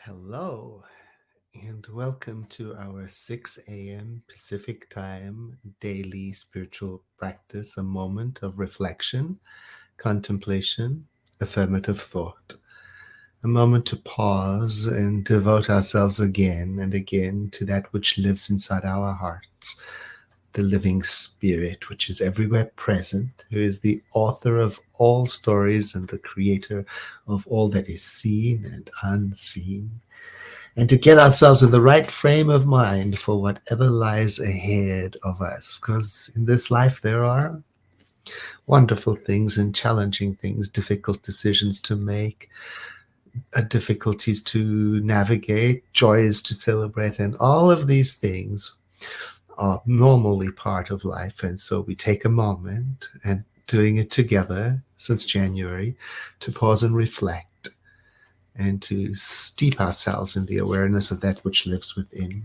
Hello, and welcome to our 6 a.m. Pacific Time daily spiritual practice, a moment of reflection, contemplation, affirmative thought, a moment to pause and devote ourselves again and again to that which lives inside our hearts, the living Spirit, which is everywhere present, who is the author of all stories and the creator of all that is seen and unseen, and to get ourselves in the right frame of mind for whatever lies ahead of us. Because in this life, there are wonderful things and challenging things, difficult decisions to make, difficulties to navigate, joys to celebrate, and all of these things are normally part of life. And so we take a moment, and doing it together since January, to pause and reflect and to steep ourselves in the awareness of that which lives within.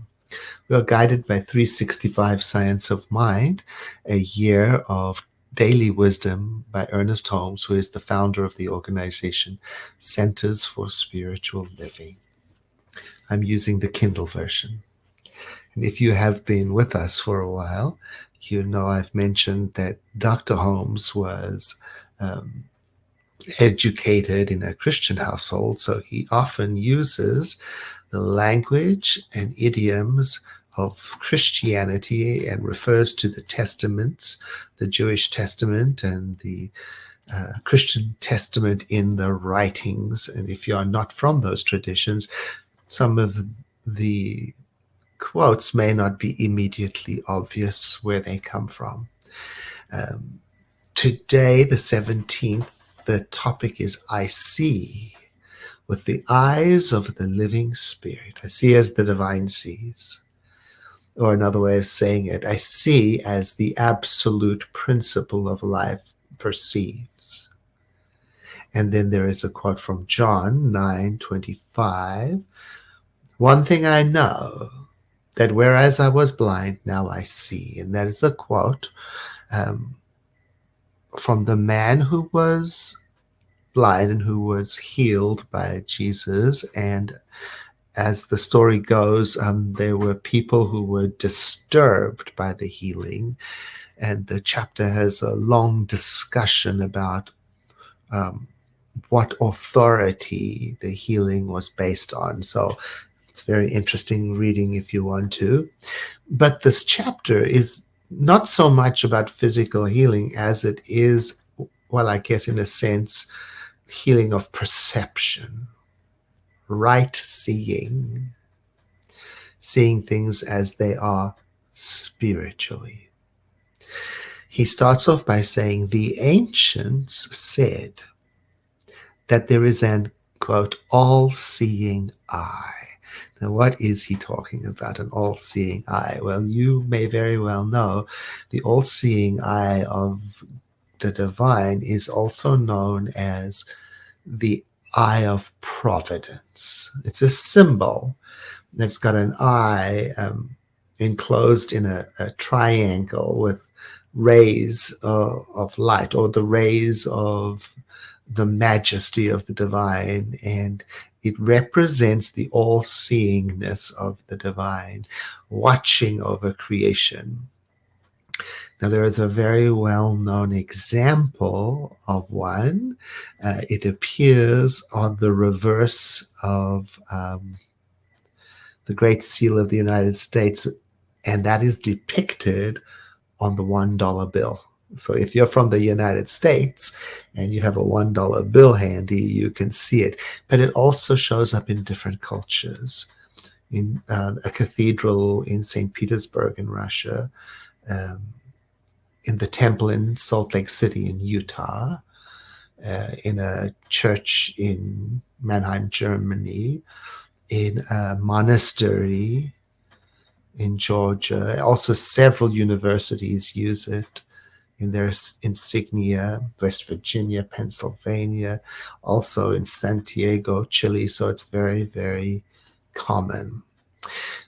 We are guided by 365 Science of Mind, a year of daily wisdom by Ernest Holmes, who is the founder of the organization Centers for Spiritual Living. I'm using the Kindle version. And if you have been with us for a while, you know I've mentioned that Dr. Holmes was educated in a Christian household, so he often uses the language and idioms of Christianity and refers to the testaments, the Jewish Testament and the Christian Testament in the writings. And if you are not from those traditions, some of the quotes may not be immediately obvious where they come from. Today, the 17th, the topic is I see with the eyes of the living Spirit. I see as the divine sees. Or another way of saying it, I see as the absolute principle of life perceives. And then there is a quote from John 9:25. One thing I know, that whereas I was blind, now I see. And that is a quote from the man who was blind and who was healed by Jesus. And as the story goes, there were people who were disturbed by the healing. And the chapter has a long discussion about what authority the healing was based on. So it's very interesting reading if you want to. But this chapter is not so much about physical healing as it is, well, I guess in a sense, healing of perception, right seeing, seeing things as they are spiritually. He starts off by saying, the ancients said that there is an, quote, all-seeing eye. Now, what is he talking about, an all-seeing eye? Well, you may very well know the all-seeing eye of the divine is also known as the eye of providence. It's a symbol that's got an eye enclosed in a triangle with rays of light, or the rays of the majesty of the divine, and it represents the all-seeingness of the divine, watching over creation. Now, there is a very well-known example of one. It appears on the reverse of the Great Seal of the United States, and that is depicted on the $1 bill. So if you're from the United States and you have a $1 bill handy, you can see it. But it also shows up in different cultures. In a cathedral in St. Petersburg in Russia, in the temple in Salt Lake City in Utah, in a church in Mannheim, Germany, in a monastery in Georgia. Also, several universities use it in their insignia, West Virginia, Pennsylvania, also in Santiago, Chile. So it's very, very common.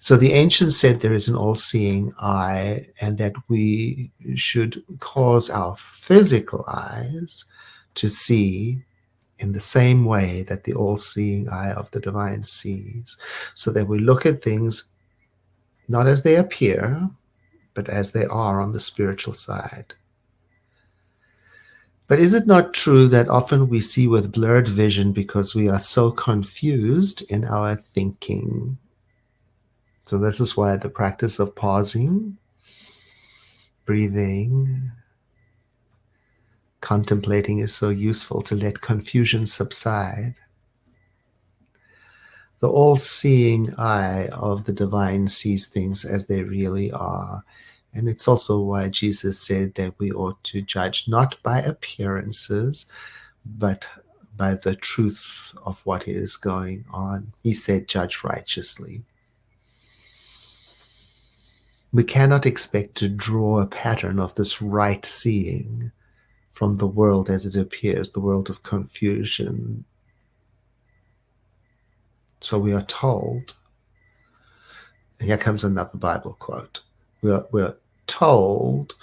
So the ancients said there is an all-seeing eye, and that we should cause our physical eyes to see in the same way that the all-seeing eye of the divine sees, so that we look at things not as they appear, but as they are on the spiritual side. But is it not true that often we see with blurred vision because we are so confused in our thinking? So this is why the practice of pausing, breathing, contemplating is so useful, to let confusion subside. The all-seeing eye of the divine sees things as they really are. And it's also why Jesus said that we ought to judge not by appearances, but by the truth of what is going on. He said, judge righteously. We cannot expect to draw a pattern of this right seeing from the world as it appears, the world of confusion. So we are told, here comes another Bible quote, we're told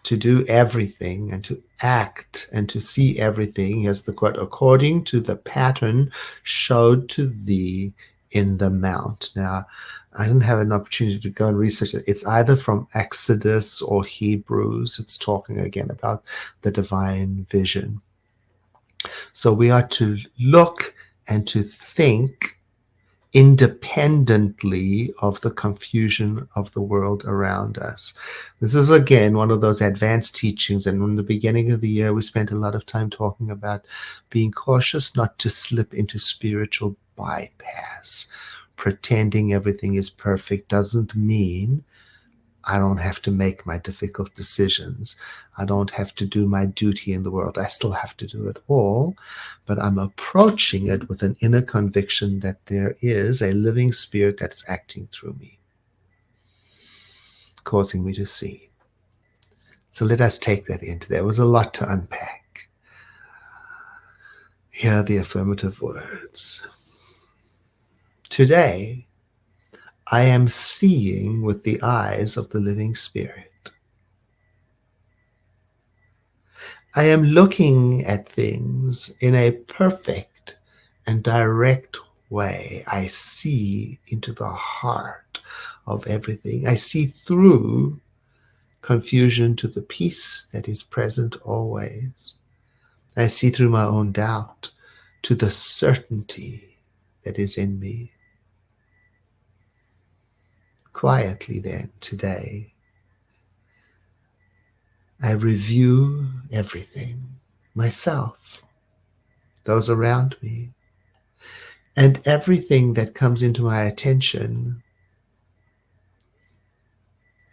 to do everything and to act and to see everything, here's the quote, according to the pattern showed to thee in the mount. Now, I didn't have an opportunity to go and research it. It's either from Exodus or Hebrews. It's talking again about the divine vision. So we are to look and to think independently of the confusion of the world around us. This is again one of those advanced teachings, and in the beginning of the year we spent a lot of time talking about being cautious not to slip into spiritual bypass. Pretending everything is perfect doesn't mean I don't have to make my difficult decisions. I don't have to do my duty in the world. I still have to do it all, but I'm approaching it with an inner conviction that there is a living spirit that is acting through me, causing me to see. So let us take that into. There was a lot to unpack. Here are the affirmative words. Today, I am seeing with the eyes of the living spirit. I am looking at things in a perfect and direct way. I see into the heart of everything. I see through confusion to the peace that is present always. I see through my own doubt to the certainty that is in me. Quietly then, today, I review everything, myself, those around me, and everything that comes into my attention,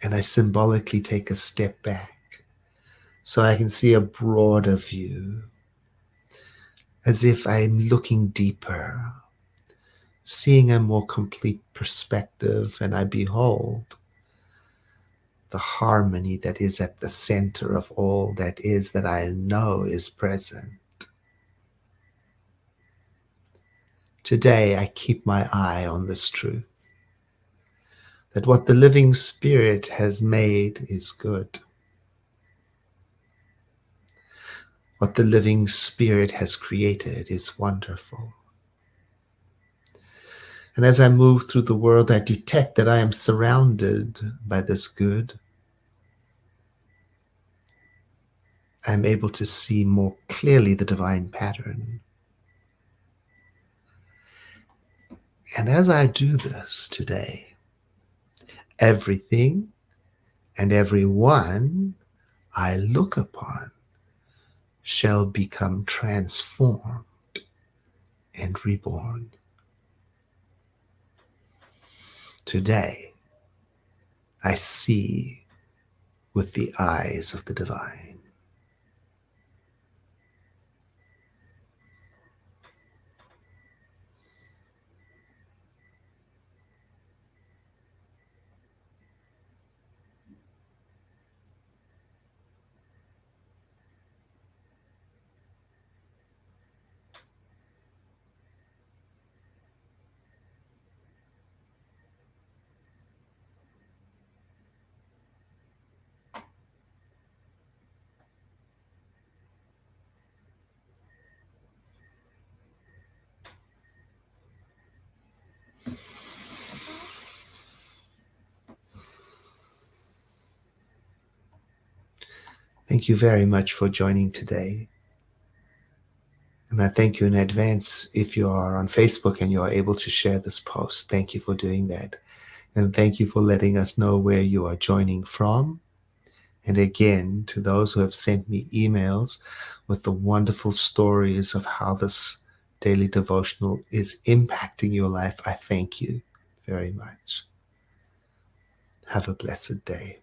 and I symbolically take a step back so I can see a broader view, as if I'm looking deeper, seeing a more complete perspective, and I behold the harmony that is at the center of all that is, that I know is present. Today, I keep my eye on this truth, that what the living spirit has made is good. What the living spirit has created is wonderful. And as I move through the world, I detect that I am surrounded by this good. I am able to see more clearly the divine pattern. And as I do this today, everything and everyone I look upon shall become transformed and reborn. Today, I see with the eyes of the divine. Thank you very much for joining today. And I thank you in advance if you are on Facebook and you are able to share this post. Thank you for doing that. And thank you for letting us know where you are joining from. And again, to those who have sent me emails with the wonderful stories of how this daily devotional is impacting your life, I thank you very much. Have a blessed day.